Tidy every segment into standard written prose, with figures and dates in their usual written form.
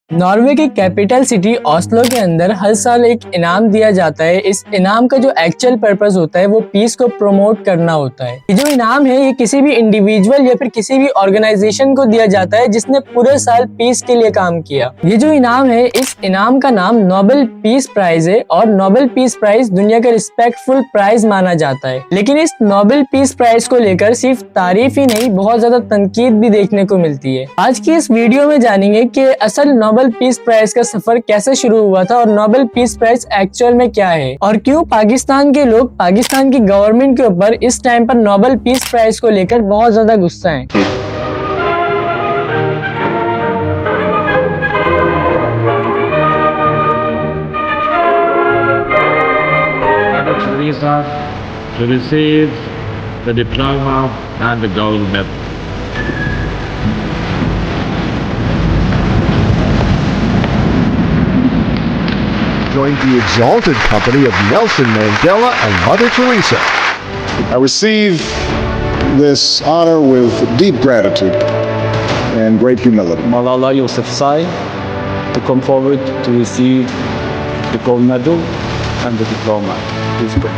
Norway की capital city Oslo के अंदर हर साल एक इनाम दिया जाता है। इस इनाम का जो एक्चुअल पर्पस होता है वो पीस को प्रमोट करना होता है। ये जो इनाम है ये किसी भी इंडिविजुअल या फिर किसी भी ऑर्गेनाइजेशन को दिया जाता है जिसने पूरे साल पीस के लिए काम किया। ये जो इनाम है इस इनाम का नाम नोबेल पीस प्राइज है और नोबेल पीस प्राइज दुनिया का रिस्पेक्टफुल प्राइज माना जाता है। लेकिन इस नोबेल पीस प्राइज को लेकर सिर्फ तारीफ ही नहीं बहुत ज्यादा तनकीद भी देखने को मिलती है। आज की इस वीडियो में जानेंगे कि असल नोबेल पीस प्राइज का सफर कैसे शुरू हुआ था और नोबेल पीस प्राइज एक्चुअल में क्या है और क्यों पाकिस्तान के लोग पाकिस्तान की गवर्नमेंट के ऊपर इस टाइम पर नोबेल पीस प्राइज को लेकर बहुत ज्यादा गुस्सा है। To receive the diploma and the gold medal. Joined the exalted company of Nelson Mandela and Mother Teresa. I receive this honor with deep gratitude and great humility. Malala Yousafzai to come forward to receive the gold medal and the diploma. Please pray.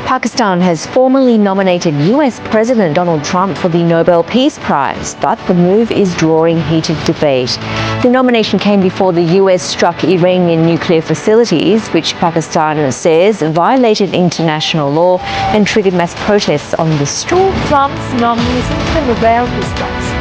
Pakistan has formally nominated US President Donald Trump for the Nobel Peace Prize, but the move is drawing heated debate. The nomination came before the US struck Iranian nuclear facilities, which Pakistan says violated international law and triggered mass protests on the street. Trump's nomination for the Nobel Peace Prize.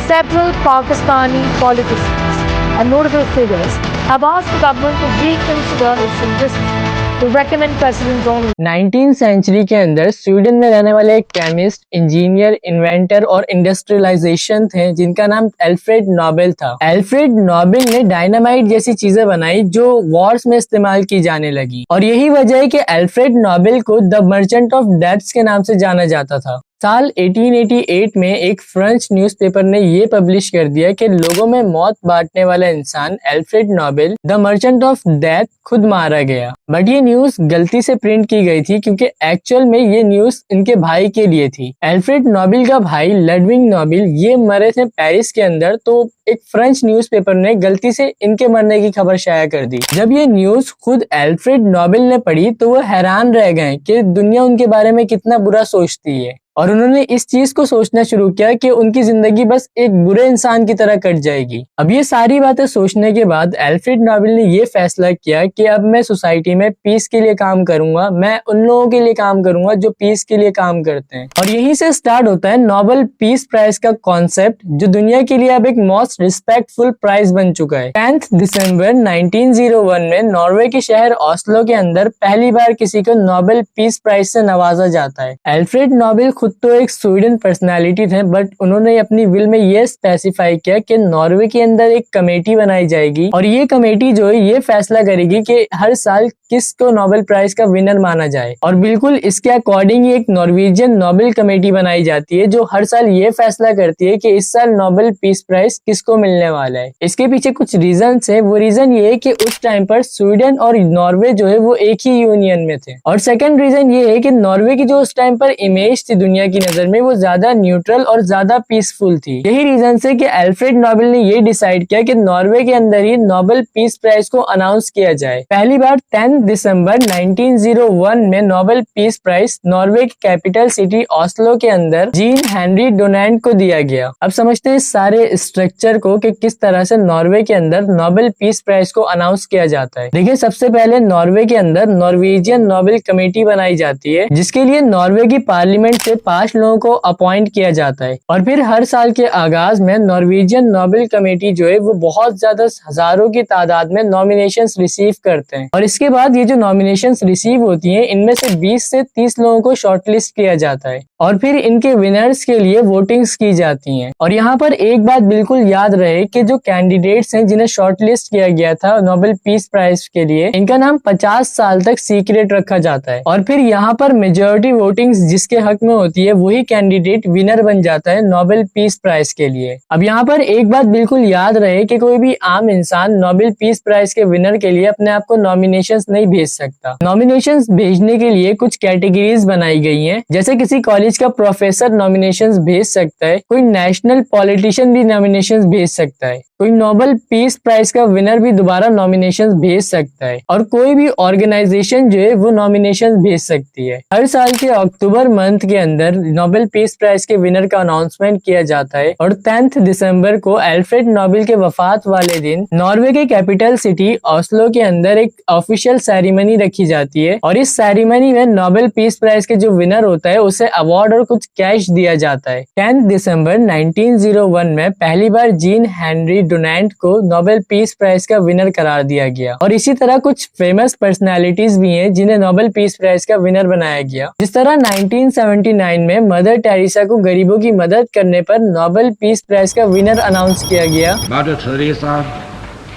Several Pakistani politicians and notable figures have asked the government to reconsider its suggestion to recommend President Donald. 19th century के अंदर Sweden में रहने वाले एक chemist, engineer, inventor और industrialisation थे जिनका नाम एल्फ्रेड नोबेल था। एल्फ्रेड नोबेल ने डायनामाइट जैसी चीजें बनाई जो वॉर्स में इस्तेमाल की जाने लगी और यही वजह है कि एल्फ्रेड नोबेल को द मर्चेंट ऑफ डेथ्स के नाम से जाना जाता था। साल 1888 में एक फ्रेंच न्यूज़पेपर ने ये पब्लिश कर दिया कि लोगों में मौत बांटने वाला इंसान Alfred Nobel the merchant of death खुद मारा गया। बट ये न्यूज गलती से प्रिंट की गई थी क्योंकि एक्चुअल में ये न्यूज इनके भाई के लिए थी। एल्फ्रेड नोबेल का भाई लडविग नोबेल ये मरे थे पेरिस के अंदर, तो एक फ्रेंच न्यूज़पेपर ने गलती से इनके मरने की खबर शाया कर दी। जब ये न्यूज खुद एल्फ्रेड नोबेल ने पढ़ी तो वो हैरान रह गए कि दुनिया उनके बारे में कितना बुरा सोचती है और उन्होंने इस चीज को सोचना शुरू किया कि उनकी जिंदगी बस एक बुरे इंसान की तरह कट जाएगी। अब ये सारी बातें सोचने के बाद एल्फ्रेड नोबेल ने ये फैसला किया कि अब मैं सोसाइटी में पीस के लिए काम करूंगा, मैं उन लोगों के लिए काम करूंगा जो पीस के लिए काम करते हैं। और यहीं से स्टार्ट होता है नोबेल पीस प्राइज का कॉन्सेप्ट जो दुनिया के लिए अब एक मोस्ट रिस्पेक्टफुल प्राइज बन चुका है। 10 दिसंबर 1901 में नॉर्वे के शहर ऑस्लो के अंदर पहली बार किसी को नोबेल पीस प्राइज से नवाजा जाता है। एल्फ्रेड नोबेल खुद तो एक स्वीडन पर्सनालिटी थे बट उन्होंने अपनी विल में ये स्पेसिफाई किया कि नॉर्वे के अंदर एक कमेटी बनाई जाएगी और ये कमेटी जो है ये फैसला करेगी कि हर साल किसको नोबेल प्राइज का विनर माना जाए। और बिल्कुल इसके अकॉर्डिंग एक नॉर्वेजियन नोबेल कमेटी बनाई जाती है जो हर साल ये फैसला करती है कि इस साल नोबेल पीस प्राइज किसको मिलने वाला है। इसके पीछे कुछ रीजन है। वो रीजन ये है कि उस टाइम पर स्वीडन और नॉर्वे जो है वो एक ही यूनियन में थे और सेकंड रीजन ये है कि नॉर्वे की जो उस टाइम पर इमेज थी दुनिया की नजर में वो ज्यादा न्यूट्रल और ज्यादा पीसफुल थी। यही रीजन से कि एल्फ्रेड नोबेल ने ये डिसाइड किया कि नॉर्वे के अंदर ही नोबेल पीस प्राइज को अनाउंस किया जाए। पहली बार 10 दिसंबर 1901 में नोबेल पीस प्राइज नॉर्वे की कैपिटल सिटी ऑस्लो के अंदर जीन हेनरी डोनाल्ड को दिया गया। अब समझते हैं इस सारे स्ट्रक्चर को कि किस तरह से नॉर्वे के अंदर नोबेल पीस प्राइज को अनाउंस किया जाता है। देखिए सबसे पहले नॉर्वे के अंदर नॉर्वेजियन नोबेल कमेटी बनाई जाती है जिसके लिए नॉर्वे की पार्लियामेंट से 5 लोगों को अपॉइंट किया जाता है और फिर हर साल के आगाज में नॉर्वेजियन नोबेल कमेटी जो है वो बहुत ज्यादा हजारों की तादाद में नॉमिनेशंस रिसीव करते हैं और इसके बाद ये जो नॉमिनेशंस रिसीव होती हैं इनमें से 20 से 30 लोगों को शॉर्टलिस्ट किया जाता है और फिर इनके विनर्स के लिए वोटिंग्स की जाती हैं। और यहाँ पर एक बात बिल्कुल याद रहे कि जो कैंडिडेट्स हैं जिन्हें शॉर्टलिस्ट किया गया था नोबेल पीस प्राइज के लिए इनका नाम 50 साल तक सीक्रेट रखा जाता है और फिर यहाँ पर मेजॉरिटी वोटिंग्स जिसके हक में होती है वही कैंडिडेट विनर बन जाता है नोबेल पीस प्राइज के लिए। अब यहाँ पर एक बात बिल्कुल याद रहे कि कोई भी आम इंसान नोबेल पीस प्राइज के विनर के लिए अपने आप को नॉमिनेशंस नहीं भेज सकता। नॉमिनेशंस भेजने के लिए कुछ कैटेगरीज बनाई गई हैं, जैसे किसी कॉलेज का प्रोफेसर नॉमिनेशंस भेज सकता है, कोई नेशनल पॉलिटिशियन भी नॉमिनेशंस भेज सकता है। कोई नोबेल पीस प्राइज का विनर भी दोबारा नॉमिनेशन भेज सकता है और कोई भी ऑर्गेनाइजेशन जो है वो नॉमिनेशन भेज सकती है। हर साल के अक्टूबर मंथ के अंदर नोबेल पीस प्राइज के विनर का अनाउंसमेंट किया जाता है और 10 दिसंबर को अल्फ्रेड नोबेल के वफात वाले दिन नॉर्वे के कैपिटल सिटी ऑस्लो के अंदर एक ऑफिशियल सेरेमनी रखी जाती है और इस सेरेमनी में नोबेल पीस प्राइज के जो विनर होता है उसे अवार्ड और कुछ कैश दिया जाता है। 10 दिसंबर 1901 में पहली बार जीन हेनरी डुनांट को नोबेल पीस प्राइज का विनर करार दिया गया और इसी तरह कुछ फेमस पर्सनालिटीज भी हैं जिन्हें नोबेल पीस प्राइज का विनर बनाया गया। जिस तरह 1979 में मदर टेरेसा को गरीबों की मदद करने पर नोबेल पीस प्राइज का विनर अनाउंस किया गया। Mother Teresa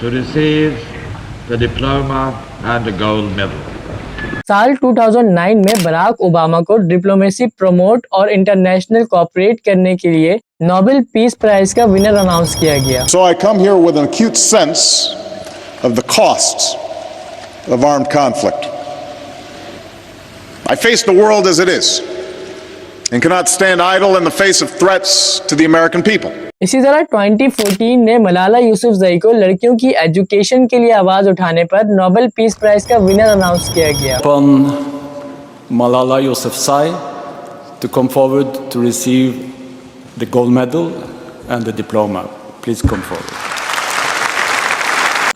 to receive the diploma and the gold medal. साल 2009 में बराक ओबामा को डिप्लोमेसी प्रमोट और इंटरनेशनल कोऑपरेट करने के लिए नोबेल पीस प्राइज का विनर अनाउंस किया गया। So I come here with an acute sense of the costs of armed conflict. I face the world as it is and cannot stand idle in the face of threats to the American people. इसी तरह 2014 में मलाला यूसुफजई को लड़कियों की education के लिए आवाज उठाने पर नोबेल पीस प्राइज का विनर अनाउंस किया गया। Upon Malala Yousafzai to come forward to receive the gold medal and the diploma. Please come forward.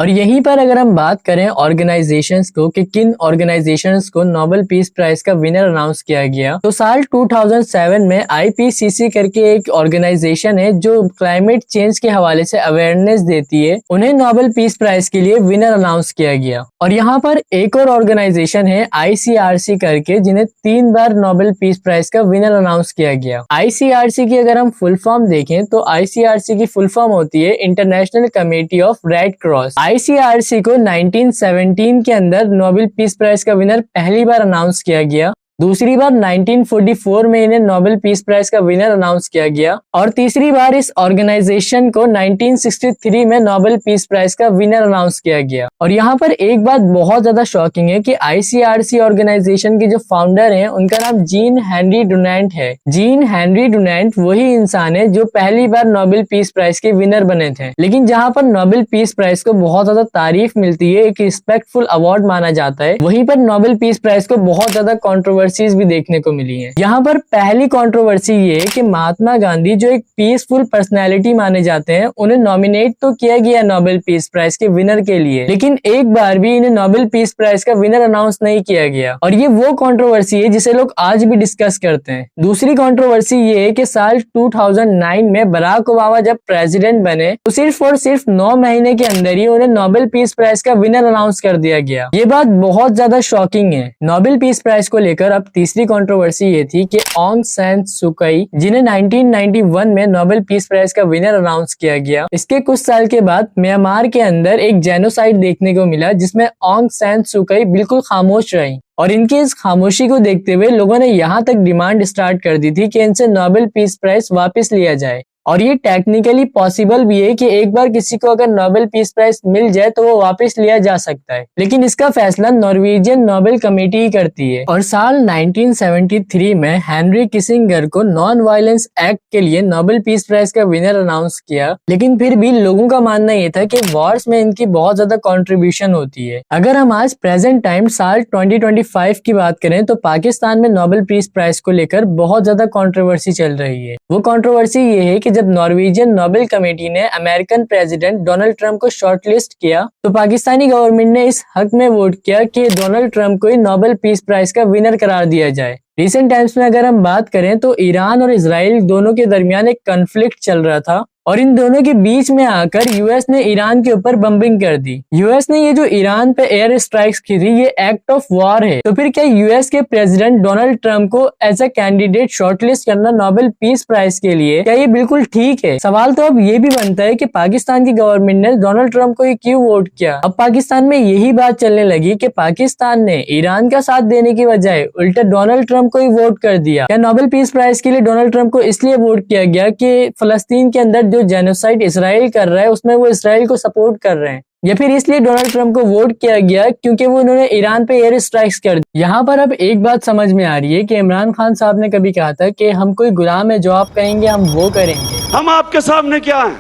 और यहीं पर अगर हम बात करें ऑर्गेनाइजेशंस को कि किन ऑर्गेनाइजेशंस को नोबेल पीस प्राइज का विनर अनाउंस किया गया, तो साल 2007 में IPCC करके एक ऑर्गेनाइजेशन है जो क्लाइमेट चेंज के हवाले से अवेयरनेस देती है, उन्हें नोबेल पीस प्राइज के लिए विनर अनाउंस किया गया। और यहाँ पर एक और ऑर्गेनाइजेशन है ICRC करके जिन्हें 3 बार नोबेल पीस प्राइज का विनर अनाउंस किया गया। ICRC की अगर हम फुल फॉर्म देखें तो ICRC की फुल फॉर्म होती है international committee of red cross. ICRC को 1917 के अंदर नोबेल पीस प्राइज का विनर पहली बार अनाउंस किया गया, दूसरी बार 1944 में इन्हें नोबेल पीस प्राइज का विनर अनाउंस किया गया और तीसरी बार इस ऑर्गेनाइजेशन को 1963 में नोबेल पीस प्राइज का विनर अनाउंस किया गया। और यहाँ पर एक बात बहुत ज्यादा शॉकिंग है कि ICRC ऑर्गेनाइजेशन के जो फाउंडर हैं उनका नाम जीन हेनरी डुनांट है। जीन हेनरी डुनांट वही इंसान है जो पहली बार नोबेल पीस प्राइज के विनर बने थे। लेकिन जहाँ पर नोबेल पीस प्राइज को बहुत ज्यादा तारीफ मिलती है, एक रिस्पेक्टफुल अवार्ड माना जाता है, वहीं पर नोबेल पीस प्राइज को बहुत ज्यादा कंट्रोवर्सीज भी देखने को मिली हैं। यहाँ पर पहली कंट्रोवर्सी ये है कि महात्मा गांधी जो एक पीसफुल पर्सनैलिटी माने जाते हैं, उन्हें नॉमिनेट तो किया गया नोबेल पीस प्राइज के विनर के लिए, लेकिन एक बार भी इन्हें नोबेल पीस प्राइज का विनर अनाउंस नहीं किया गया। और ये वो कंट्रोवर्सी है जिसे लोग आज भी डिस्कस करते हैं। दूसरी कंट्रोवर्सी ये है कि साल 2009 में बराक ओबामा जब प्रेसिडेंट बने तो सिर्फ और सिर्फ 9 महीने के अंदर ही उन्हें नोबेल पीस प्राइज का विनर अनाउंस कर दिया गया। ये बात बहुत ज्यादा शॉकिंग है। नोबेल पीस प्राइज को लेकर अब तीसरी कंट्रोवर्सी ये थी कि ऑंग सैन सुकाई, जिन्हें 1991 में नोबेल पीस प्राइज का विनर अनाउंस किया गया, इसके कुछ साल के बाद म्यांमार के अंदर एक जेनोसाइड देखने को मिला जिसमें ऑंग सैन सुकाई बिल्कुल खामोश रही और इनकी इस खामोशी को देखते हुए लोगों ने यहाँ तक डिमांड स्टार्ट कर दी थी कि इनसे नोबेल पीस प्राइज वापस लिया जाए। और ये टेक्निकली पॉसिबल भी है कि एक बार किसी को अगर नोबेल पीस प्राइज मिल जाए तो वो वापस लिया जा सकता है, लेकिन इसका फैसला नॉर्वेजियन नोबेल कमेटी ही करती है। और साल 1973 में हेनरी किसिंगर को नॉन वायलेंस एक्ट के लिए नोबेल पीस प्राइज का विनर अनाउंस किया, लेकिन फिर भी लोगों का मानना ये था कि वॉर्स में इनकी बहुत ज्यादा कंट्रीब्यूशन होती है। अगर हम आज प्रेजेंट टाइम साल 2025 की बात करें तो पाकिस्तान में नोबेल पीस प्राइज को लेकर बहुत ज्यादा कंट्रोवर्सी चल रही है। वो कंट्रोवर्सी ये है कि जब नॉर्वेजियन नोबेल कमेटी ने अमेरिकन प्रेसिडेंट डोनाल्ड ट्रंप को शॉर्टलिस्ट किया तो पाकिस्तानी गवर्नमेंट ने इस हक में वोट किया कि डोनाल्ड ट्रंप को ही नोबेल पीस प्राइज का विनर करार दिया जाए। रिसेंट टाइम्स में अगर हम बात करें तो ईरान और इजराइल दोनों के दरमियान एक कॉन्फ्लिक्ट चल रहा था और इन दोनों के बीच में आकर यूएस ने ईरान के ऊपर बम्बिंग कर दी। यूएस ने ये जो ईरान पे एयर स्ट्राइक्स की थी ये एक्ट ऑफ वॉर है। तो फिर क्या यूएस के प्रेसिडेंट डोनाल्ड ट्रंप को एज अ कैंडिडेट शॉर्टलिस्ट करना नोबेल पीस प्राइज के लिए क्या ये बिल्कुल ठीक है? सवाल तो अब ये भी बनता है कि पाकिस्तान की गवर्नमेंट ने डोनाल्ड ट्रंप को ये क्यों वोट किया। अब पाकिस्तान में यही बात चलने लगी कि पाकिस्तान ने ईरान का साथ देने की बजाय उल्टा डोनाल्ड ट्रंप को ही वोट कर दिया। क्या नोबेल पीस प्राइज के लिए डोनाल्ड ट्रंप को इसलिए वोट किया गया कि फलस्तीन के अंदर जो जेनोसाइड इसराइल कर रहा है उसमें वो इसराइल को सपोर्ट कर रहे हैं, या फिर इसलिए डोनाल्ड ट्रंप को वोट किया गया क्योंकि वो उन्होंने ईरान पे एयर स्ट्राइक्स कर दी? यहाँ पर अब एक बात समझ में आ रही है कि इमरान खान साहब ने कभी कहा था कि हम कोई गुलाम है, जो आप कहेंगे हम वो करेंगे। हम आपके सामने क्या हैं?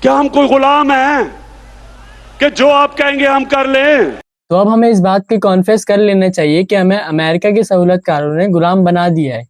क्या हम कोई गुलाम हैं कि जो आप कहेंगे हम कर लें? तो अब हमें इस बात की कॉन्फेस कर लेना चाहिए कि हमें अमेरिका के सहूलतकारों ने गुलाम बना दिया है।